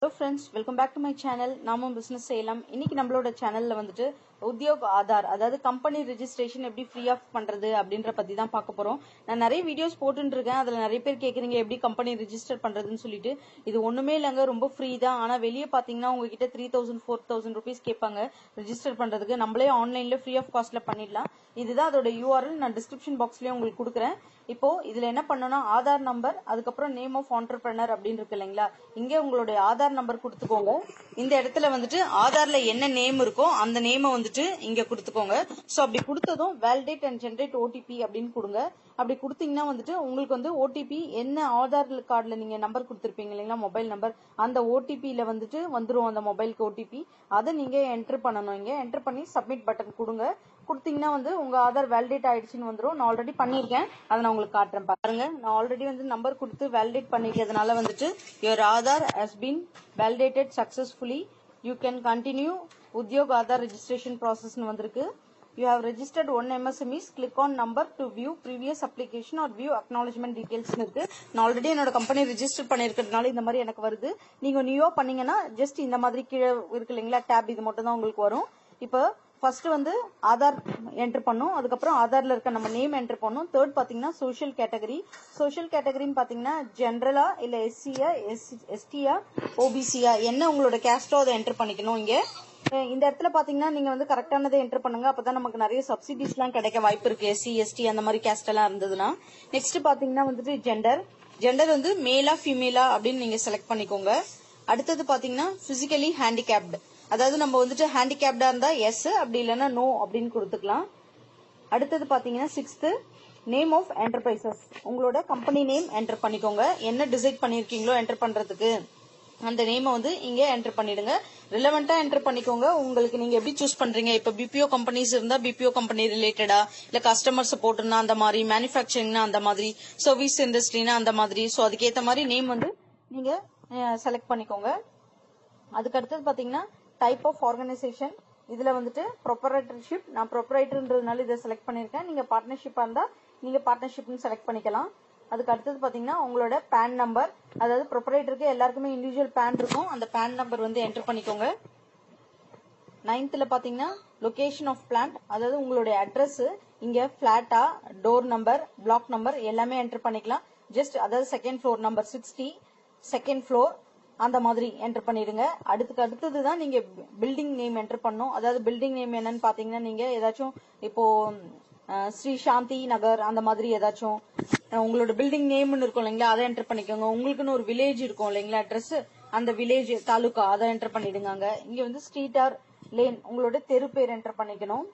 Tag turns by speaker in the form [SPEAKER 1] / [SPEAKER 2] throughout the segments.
[SPEAKER 1] Hello friends, welcome back to my channel. நாமும் business செய்யலாம். இன்னைக்கு நம்மளோட சேனல்ல வந்துட்டு உத்யோக் ஆதார், அதாவது கம்பெனி ரெஜிஸ்ட்ரேஷன் எப்படி ஃப்ரீ ஆஃப் பண்றது அப்படின்ற பத்தி தான் பார்க்க போறோம். நான் நிறைய வீடியோஸ் போட்டுட்டு இருக்கேன். அதுல நிறைய பேர் கேக்குறீங்க எப்படி கம்பெனி ரெஜிஸ்டர் பண்றதுன்னு சொல்லிட்டு. இது ஒண்ணுமே இல்லங்க, ரொம்ப ஃப்ரீ தான். ஆனா வெளியே பாத்தீங்கன்னா உங்ககிட்ட 3000 4000 rupees கேட்பாங்க ரெஜிஸ்டர் பண்றதுக்கு. நம்மளே ஆன்லைன்ல ஃப்ரீ ஆஃப் காஸ்ட்ல பண்ணிடலாம். இதுதான் அதோட URL, நான் டிஸ்கிரிப்ஷன் பாக்ஸ்லயே உங்களுக்கு கொடுக்குறேன். இப்போ இதுல என்ன பண்ணணும்னா ஆதார் நம்பர், அதுக்கப்புறம் நேம் ஆஃப் ஆண்டர்பிரனர் அப்படின்னு இருக்கு இல்லைங்களா, இங்க உங்களுடைய ஆதார் நம்பர் கொடுத்துக்கோங்க. இந்த இடத்துல வந்துட்டு ஆதார்ல என்ன நேம் இருக்கோ அந்த நேமை வந்துட்டு இங்க கொடுத்துக்கோங்க. சோ அப்படி கொடுத்ததும் வேலிடேட் அண்ட் ஜென்ரேட் OTP அப்படின்னு கொடுங்க. அப்படி கொடுத்தீங்கன்னா வந்துட்டு உங்களுக்கு வந்து OTP என்ன ஆதார் கார்டுல நீங்க நம்பர் கொடுத்துருப்பீங்க இல்லைங்களா, மொபைல் நம்பர், அந்த OTPல வந்துட்டு வந்துரும். அந்த மொபைலுக்கு OTP அதை நீங்க என்டர் பண்ணணும். இங்க என்டர் பண்ணி சப்மிட் பட்டன் கொடுங்க. கொடுத்தீங்கன்னா வந்து உங்க ஆதார் வேலிடேட் ஆயிடுச்சுன்னு வந்துடும். நான் ஆல்ரெடி பண்ணிருக்கேன், அதை நான் உங்களுக்கு காட்டுறேன் பாருங்க. நான் ஆல்ரெடி வந்து நம்பர் கொடுத்து வேலிடேட் பண்ணிக்கிறதுனால வந்துட்டு your Aadhaar has been validated successfully, you can continue Udyog Aadhaar registration ப்ராசஸ்னு வந்திருக்கு. You have registered one MSMEs, click on number to view previous application or view acknowledgement details இருக்கு. நான் ஆல்ரெடி என்னோட கம்பெனி ரெஜிஸ்டர் பண்ணிருக்கிறதுனால இந்த மாதிரி எனக்கு வருது. நீங்க நியூவா பண்ணீங்கன்னா ஜஸ்ட் இந்த மாதிரி கீழே இருக்கு இல்லைங்களா டேப், இது மட்டும் தான் உங்களுக்கு வரும். இப்போ ஃபர்ஸ்ட் வந்து ஆதார் என்டர் பண்ணும், அதுக்கப்புறம் ஆதார்ல இருக்க நம்ம நேம் என்டர் பண்ணும். தேர்ட் பாத்தீங்கன்னா சோஷியல் கேட்டகரி. சோஷியல் கேட்டகரின்னு பாத்தீங்கன்னா ஜென்ரலா இல்ல SCயா STயா OBCயா என்ன உங்களோட கேஸ்டோ அதை என்டர் பண்ணிக்கணும். இங்க இந்த இடத்துல பாத்தீங்கன்னா நீங்க வந்து கரெக்டானதை என்டர் பண்ணுங்க, அப்பதான் நமக்கு நிறைய சப்சிடிஸ் எல்லாம் கிடைக்க வாய்ப்பு இருக்கு. SC ST அந்த மாதிரி கேஸ்ட் எல்லாம் இருந்ததுன்னா. நெக்ஸ்ட் பாத்தீங்கன்னா வந்துட்டு ஜெண்டர் வந்து மேலா ஃபீமேலா அப்படின்னு நீங்க செலக்ட் பண்ணிக்கோங்க. அடுத்தது பாத்தீங்கன்னா பிசிக்கலி ஹேண்டிகேப்டு, அதாவது நம்ம வந்துட்டு ஹேண்டிகேப்டா இருந்தா எஸ், அப்படி இல்லைன்னா நோ அப்படின்னு கொடுத்துக்கலாம். அடுத்தது பாத்தீங்கன்னா சிக்ஸ்த் நேம் ஆஃப் என்டர்பிரைசஸ், உங்களோட கம்பெனி நேம் என்டர் பண்ணிக்கோங்க. என்ன டிசைட் பண்ணிருக்கீங்களோ என்டர் பண்றதுக்கு அந்த நேமை வந்து இங்க என்டர் பண்ணிடுங்க. ரிலவெண்டா என்டர் பண்ணிக்கோங்க. உங்களுக்கு நீங்க எப்படி சூஸ் பண்றீங்க, இப்ப BPO கம்பெனிஸ் இருந்தா BPO கம்பெனி ரிலேட்டடா, இல்ல கஸ்டமர் சப்போர்ட்னா அந்த மாதிரி, மேனுஃபேக்சரிங்னா அந்த மாதிரி, சர்வீஸ் இண்டஸ்ட்ரினா அந்த மாதிரி. சோ அதுக்கேற்ற மாதிரி நேம் வந்து நீங்க செலக்ட் பண்ணிக்கோங்க. அதுக்கு அடுத்தது பாத்தீங்கன்னா டைப் ஆஃப் ஆர்கனைசேஷன், இதுல வந்துட்டு ப்ரொப்ரைட்டர்ஷிப், நான் ப்ரொப்ரைட்டர்ன்றதுனால இதை செலக்ட் பண்ணிருக்கேன். நீங்க பார்ட்னர்ஷிப்பா இருந்தா நீங்க பார்ட்னர்ஷிப்னு செலக்ட் பண்ணிக்கலாம். அதுக்கு அடுத்தது பாத்தீங்கன்னா உங்களோட பேன் நம்பர், அதாவது ப்ரொப்ரைட்டருக்கு எல்லாருக்குமே இண்டிவிஜுவல் பேன் இருக்கும், அந்த பேன் நம்பர் வந்து என்டர் பண்ணிக்கோங்க. 9th பாத்தீங்கன்னா லொகேஷன் ஆஃப் பிளான்ட், அதாவது உங்களுடைய அட்ரஸ், இங்க பிளாட்டா, டோர் நம்பர், பிளாக் நம்பர் எல்லாமே என்டர் பண்ணிக்கலாம். ஜஸ்ட் அதாவது second floor number 60, second floor அந்த மாதிரி என்டர் பண்ணிடுங்க. அடுத்ததுதான் நீங்க பில்டிங் நேம் என்டர் பண்ணும். அதாவது பில்டிங் நேம் என்னன்னு பாத்தீங்கன்னா நீங்க ஏதாச்சும் இப்போ ஸ்ரீ சாந்தி நகர் அந்த மாதிரி ஏதாச்சும் உங்களோட பில்டிங் நேம்னு இருக்கும் இல்லைங்களா, அதை என்டர் பண்ணிக்கோங்க. உங்களுக்குன்னு ஒரு வில்லேஜ் இருக்கும் இல்லைங்களா அட்ரஸ், அந்த வில்லேஜ் தாலுகா அதை என்டர் பண்ணிடுங்க. இங்க வந்து ஸ்ட்ரீட் ஆர் லேன் உங்களோட தெரு பேர் என்டர் பண்ணிக்கணும்.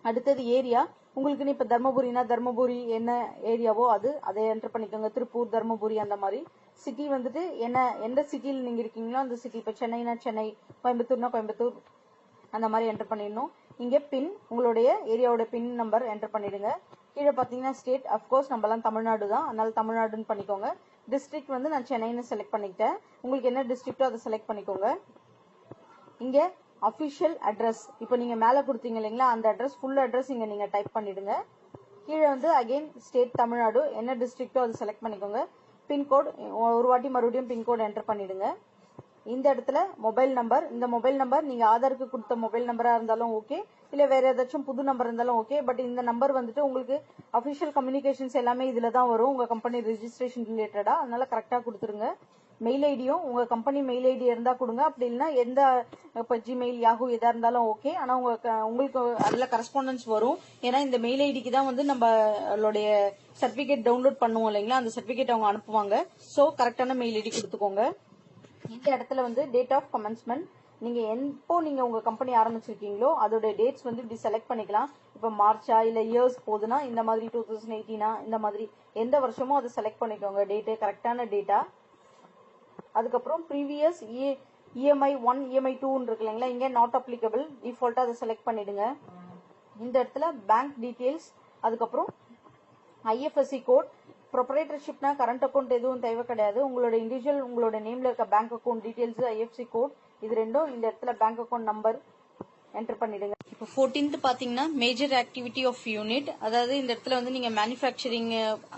[SPEAKER 1] அடுத்தது ஏரியா, உங்களுக்கு இப்ப தர்மபுரினா தர்மபுரி என்ன ஏரியாவோ அதை என்டர் பண்ணிக்கோங்க. திருப்பூர், தர்மபுரி அந்த மாதிரி. சிட்டி வந்துட்டு எந்த சிட்டியில் நீங்க இருக்கீங்களோ அந்த சிட்டி, இப்ப சென்னைனா சென்னை, கோயம்புத்தூர்னா கோயம்புத்தூர் அந்த மாதிரி என்டர் பண்ணிடணும். இங்க பின் உங்களுடைய ஏரியாவோட பின் நம்பர் என்டர் பண்ணிடுங்க. கீழே பாத்தீங்கன்னா ஸ்டேட், அப்கோர்ஸ் நம்ம எல்லாம் தமிழ்நாடு தான், அதனால தமிழ்நாடுன்னு பண்ணிக்கோங்க. டிஸ்ட்ரிக்ட் வந்து நான் சென்னைன்னு செலக்ட் பண்ணிக்கிட்டேன். உங்களுக்கு என்ன டிஸ்ட்ரிக்டோ அதை செலக்ட் பண்ணிக்கோங்க. இங்க அபிஷியல் அட்ரஸ், இப்போ நீங்க மேல கொடுத்தீங்க இல்லைங்களா அந்த அட்ரஸ், ஃபுல் அட்ரஸ் இங்க நீங்க டைப் பண்ணிடுங்க. கீழே வந்து அகைன் ஸ்டேட் தமிழ்நாடு, என்ன டிஸ்ட்ரிக்டோ அதை செலக்ட் பண்ணிக்கோங்க. பின்கோட் ஒரு வாட்டி மறுபடியும் பின்கோட் என்டர் பண்ணிடுங்க. இந்த இடத்துல மொபைல் நம்பர், இந்த மொபைல் நம்பர் நீங்க ஆதாருக்கு கொடுத்த மொபைல் நம்பரா இருந்தாலும் ஓகே, இல்ல வேற ஏதாச்சும் புது நம்பர் இருந்தாலும் ஓகே. பட் இந்த நம்பர் வந்துட்டு உங்களுக்கு அபிஷியல் கம்யூனிகேஷன்ஸ் எல்லாமே இதுல தான் வரும், உங்க கம்பெனி ரெஜிஸ்ட்ரேஷன் ரிலேட்டடா, அதனால கரெக்டா கொடுத்துருங்க. மெயில் ஐடியும் உங்க கம்பெனி மெயில் ஐடி இருந்தா கொடுங்க, அப்படி இல்லைன்னா எந்த இப்ப ஜிமெயில், யாஹூ எதா இருந்தாலும் ஓகே. ஆனா உங்களுக்கு அதுல கரஸ்பாண்டன்ஸ் வரும், ஏன்னா இந்த மெயில் ஐடிக்கு தான் வந்து நம்மளுடைய சர்டிபிகேட் டவுன்லோட் பண்ணுவோம் இல்லைங்களா, அந்த சர்டிபிகேட் அவங்க அனுப்புவாங்க. சோ கரெக்டான மெயில் ஐடி கொடுத்துக்கோங்க. இந்த இடத்துல வந்து டேட் ஆஃப் கமென்ஸ்மெண்ட், நீங்க எப்போ நீங்க உங்க கம்பெனி ஆரம்பிச்சிருக்கீங்களோ அதோட டேட்ஸ் வந்து இப்படி செலக்ட் பண்ணிக்கலாம். இப்ப மார்ச்சா இல்ல இயர்ஸ் போகுதுன்னா இந்த மாதிரி 2018 இந்த மாதிரி எந்த வருஷமோ அதை செலக்ட் பண்ணிக்கோங்க, டேட்டு கரெக்டான டேட்டா. அதுக்கப்புறம் ப்ரீவியஸ் EMI 1 EMI 2 இருக்கு இல்லைங்களா, இங்க நாட் அப்ளிகபிள், டிஃபால்ட்டா அதை செலக்ட் பண்ணிடுங்க. இந்த இடத்துல பேங்க் டீடைல்ஸ், அதுக்கப்புறம் IFSC கோட். ப்ரொப்ரைட்டர்ஷிப்னா கரண்ட் அக்கௌண்ட் எதுவும் தேவை கிடையாது, உங்களோட இண்டிவிஜுவல் உங்களோட நேம்ல இருக்க bank account details, IFSC code, இது ரெண்டும். இந்த இடத்துல பேங்க் அக்கௌண்ட் நம்பர் என்டர் பண்ணிடுங்க. இப்போ 14th பாத்தீங்கன்னா மேஜர் ஆக்டிவிட்டி ஆஃப் யூனிட், அதாவது இந்த இடத்துல வந்து நீங்க மேனுஃபேக்சரிங்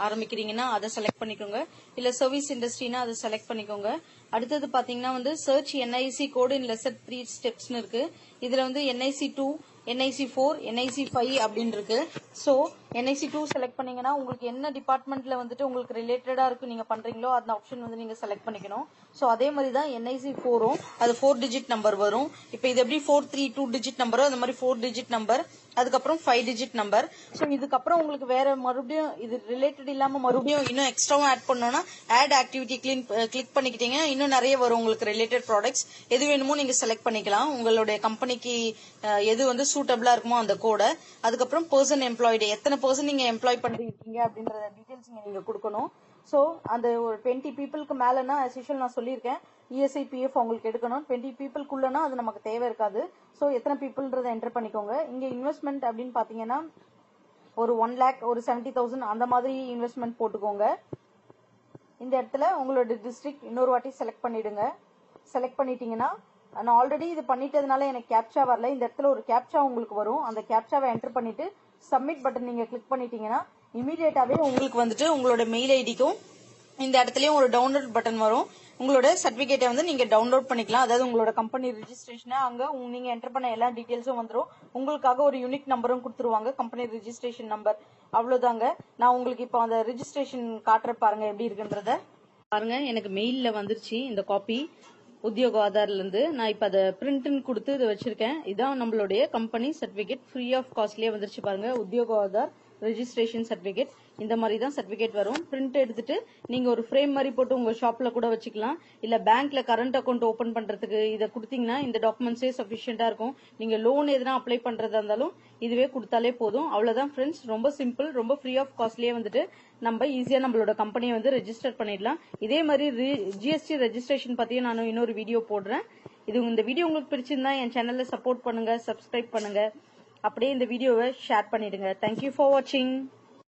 [SPEAKER 1] ஆரம்பிக்கிறீங்கன்னா அதை செலக்ட் பண்ணிக்கோங்க, இல்ல சர்வீஸ் இண்டஸ்ட்ரினா அதை செலக்ட் பண்ணிக்கோங்க. அடுத்தது பாத்தீங்கன்னா வந்து சர்ச் என்ஐசி கோடு இன் லெசர் 3 ஸ்டெப்ஸ்னு இருக்கு. இதுல வந்து என்ஐசி 2, என்ஐசி 4, என்ஐசி 5 அப்படின்னு இருக்கு. ஸோ என்ஐசி 2 செலக்ட் பண்ணீங்கன்னா உங்களுக்கு என்ன டிபார்ட்மெண்ட்ல வந்துட்டு உங்களுக்கு ரிலேட்டடா இருக்கு நீங்க பண்றீங்களோ அந்த ஆப்ஷன் வந்து நீங்க செலக்ட் பண்ணிக்கணும். ஸோ அதே மாதிரி தான் என்ஐசி 4ம் அது 4 டிஜிட் நம்பர் வரும். இப்போ இது எப்படி 432 டிஜிட் நம்பரோ அந்த மாதிரி 4 டிஜிட் நம்பர், அதுக்கப்புறம் 5 டிஜிட் நம்பர். ஸோ இதுக்கப்புறம் உங்களுக்கு வேற மறுபடியும் இது ரிலேட்டட் இல்லாம மறுபடியும் இன்னும் எக்ஸ்ட்ராவும் ஆட் பண்ணோம்னா ஆட் ஆக்டிவிட்டி கிளிக் பண்ணிக்கிட்டீங்கன்னா இன்னும் நிறைய வரும் உங்களுக்கு ரிலேட்டட் ப்ராடக்ட்ஸ். எது வேணுமோ நீங்க செலக்ட் பண்ணிக்கலாம், உங்களுடைய கம்பெனிக்கு எது வந்து சூட்டபிளா இருக்குமோ அந்த கோடை. அதுக்கப்புறம் பர்சன் எம்ப்ளாய்டு, எத்தனை பர்சன் நீங்க எம்ப்ளாய் பண்ணிருக்கீங்க அப்படின்ற டீடைல்ஸ் நீங்க கொடுக்கணும். ஸோ அந்த ஒரு 20 பீப்புளுக்கு மேலனா as usual நான் சொல்லியிருக்கேன் இஎஸ்ஐ பிஎஃப் அவங்களுக்கு எடுக்கணும். 20 பீப்புளுக்குள்ளனா அது நமக்கு தேவை இருக்காது. ஸோ எத்தனை பீப்புள்ன்றதை என்டர் பண்ணிக்கோங்க. இங்க இன்வெஸ்ட்மெண்ட் அப்படின்னு பாத்தீங்கன்னா ஒரு 1 lakh, ஒரு 70,000 அந்த மாதிரி இன்வெஸ்ட்மெண்ட் போட்டுக்கோங்க. இந்த இடத்துல உங்களோட டிஸ்ட்ரிக்ட் இன்னொரு வாட்டி செலக்ட் பண்ணிடுங்க. செலக்ட் பண்ணிட்டீங்கன்னா நான் ஆல்ரெடி இது பண்ணிட்டதுனால எனக்கு கேப்சா வரல, இந்த இடத்துல ஒரு கேப்சா உங்களுக்கு வரும். அந்த கேப்சாவை என்டர் பண்ணிட்டு சப்மிட் பட்டன் நீங்க கிளிக் பண்ணிட்டீங்கன்னா இமீடியட்டாவே உங்களுக்கு வந்துட்டு உங்களோட மெயில் ஐடிக்கும் இந்த இடத்துலயும் ஒரு டவுன்லோட் பட்டன் வரும். உங்களோட சர்டிபிகேட்டை வந்து நீங்க டவுன்லோட் பண்ணிக்கலாம். அதாவது உங்களோட கம்பெனி ரிஜிஸ்ட்ரேஷன் அங்க நீங்க என்டர் பண்ண எல்லா டீடைல்ஸும் வந்துடும். உங்களுக்காக ஒரு யூனிக் நம்பரும் கொடுத்துருவாங்க, கம்பெனி ரிஜிஸ்ட்ரேஷன் நம்பர். அவ்வளவுதாங்க. நான் உங்களுக்கு இப்போ அந்த ரிஜிஸ்ட்ரேஷன் காட்டுற பாருங்க எப்படி இருக்குன்றத பாருங்க. எனக்கு மெயில்ல வந்துருச்சு இந்த காப்பி உத்தியோக ஆதார்ல இருந்து. நான் இப்ப அதை பிரிண்ட்னு கொடுத்து இதை வச்சிருக்கேன். இதான் நம்மளுடைய கம்பெனி சர்டிபிகேட், ஃப்ரீ ஆஃப் காஸ்ட்லயே வந்துருச்சு பாருங்க. உத்தியோக ஆதார் ரெஜிஸ்ட்ரேஷன் சர்டிபிகேட், இந்த மாதிரி தான் சர்டிபிகேட் வரும். பிரிண்ட் எடுத்துட்டு நீங்க ஒரு ஃப்ரேம் மாதிரி போட்டு உங்க ஷாப்ல கூட வச்சுக்கலாம். இல்ல பேங்க்ல கரண்ட் அக்கௌண்ட் ஓபன் பண்றதுக்கு இதை கொடுத்தீங்கன்னா இந்த டாக்குமெண்ட்ஸே சஃபிஷியன்டா இருக்கும். நீங்க லோன் எதுனா அப்ளை பண்றதா இருந்தாலும் இதுவே கொடுத்தாலே போதும். அவ்வளவுதான் ஃப்ரெண்ட்ஸ், ரொம்ப சிம்பிள், ரொம்ப ஃப்ரீ ஆஃப் காஸ்ட்லயே வந்துட்டு நம்ம ஈஸியா நம்மளோட கம்பெனியை வந்து ரெஜிஸ்டர் பண்ணிடலாம். இதே மாதிரி ஜிஎஸ்டி ரெஜிஸ்ட்ரேஷன் பத்தியும் நான் இன்னொரு வீடியோ போடுறேன். இந்த வீடியோ உங்களுக்கு பிடிச்சிருந்தா என் சேனல்ல சப்போர்ட் பண்ணுங்க, சப்ஸ்கிரைப் பண்ணுங்க, அப்படியே இந்த வீடியோவை ஷேர் பண்ணிடுங்க. தேங்க்யூ ஃபார் வாட்சிங்.